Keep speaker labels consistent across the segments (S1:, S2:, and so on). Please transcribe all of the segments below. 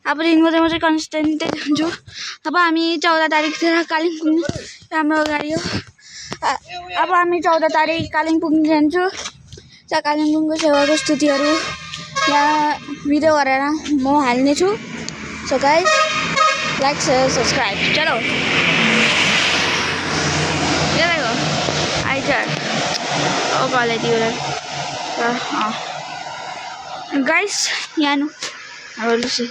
S1: अबदेखिको चाहिँ म चाहिँ कन्सिस्टेन्टै जान्छु। अब हामी 14 तारिकतिर कालिम्पोङ राम्रो गाडी हो। अब हामी 14 तारिक कालिम्पोङ जान्छु। कालिम्पोङको सेवाको स्तुतिहरू यहाँ भिडियो गरेर म हाल्नेछु। So guys like share subscribe चलो ये देखो आइज ओ कॉलेज गाइस यहाँ लुसी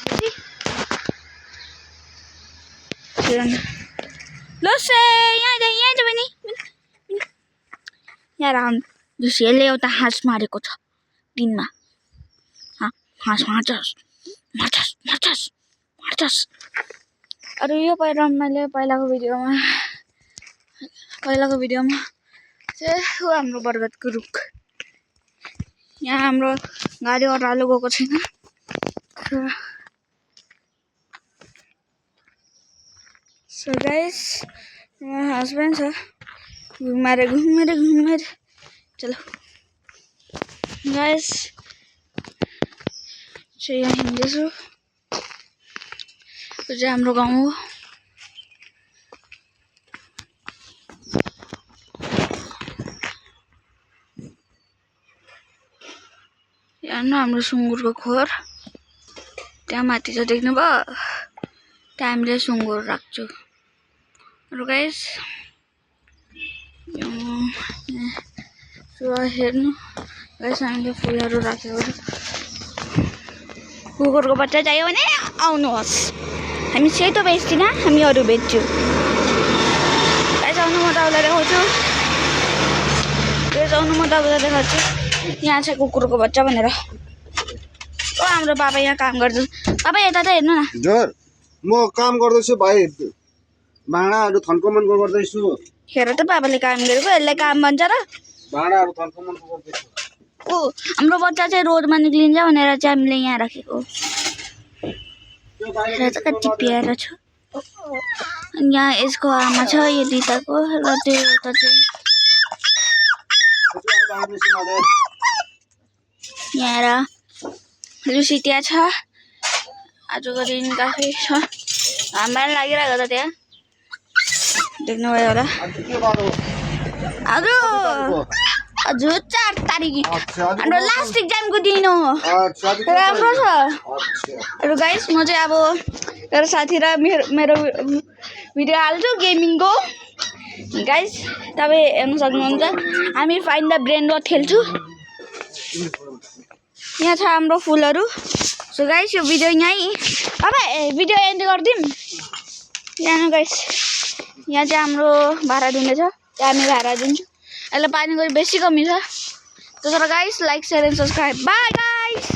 S1: लुसी यहाँ पनि यहाँ लुसीले एउटा हाँस मारेको छ दिनमा। हाँस मार्छस् अरू यो मैले पहिलाको भिडियोमा चाहिँ हाम्रो बरगदको रुख यहाँ हाम्रो गाडी ओह्रालो गएको छैन। सो गाइस हस्बैंड छ घुमेर चलो गाइस चाहिँ यहाँ हिँड्दैछु। यो चाहिँ हाम्रो गाउँ हो। यहाँ हाम्रो सुँगुरको खोर त्यहाँ माथि छ देख्नुभयो त्यहाँ हामीले सुँगुर राख्छु। र गाइस हेर्नु गाइस हामीले फुलहरू राखेको छ। कुकुरको बच्चा चाहियो भने आउनुहोस्। हामी सेतो बेच्दिन हामी अरू बेच्छु। गाइस आउनु म तपाईँलाई देखाउँछु। यहाँ छ कुकुरको बच्चा भनेर। ओ हाम्रो पापा यहाँ काम गर्छ। पापा यता त हेर्नु न।
S2: जर म काम गर्दैछु भाइ भाँडाहरू थन्कोमनको गर्दैछु।
S1: हेर त पापाले काम गरेको यसलाई काम भन्छ र।
S2: भाँडाहरू थन्कोमनको गर्दैछु।
S1: ओ हाम्रो बच्चा चाहिँ रोडमा निक्लिन्छ भनेर चाहिँ हामीले यहाँ राखेको। हेर त कति प्यारो छ। यहाँ यसको आमा छ यो दिताको र त्यो एउटा चाहिँ यहाँ लुसी त्यहाँ छ। आजको दिन काफी छ हाम्रो लागिरहेको छ त्यहाँ देख्नुभयो होला। हजुर 4 तारिक हाम्रो लास्ट एक्जामको दिन हो। राम्रो छ। अरू गाइस म चाहिँ अब मेरो साथी र मेरो भिडियो हाल्छु गेमिङको। गाइस तपाईँ हेर्न सक्नुहुन्छ हामी फाइन्ड द ब्रेन रोड खेल्छु। यहाँ छ हाम्रो फुलहरू। सो गाइस यो भिडियो यहीँ अब भिडियो एन्ड गरिदिउँ। यहाँ गाइस यहाँ चाहिँ हाम्रो भाडा दिँदैछ त्यहाँ हामी भाडा दिन्छु। यसलाई पानीको बेसी कमी छ। त्यसो guys like share and subscribe by guys.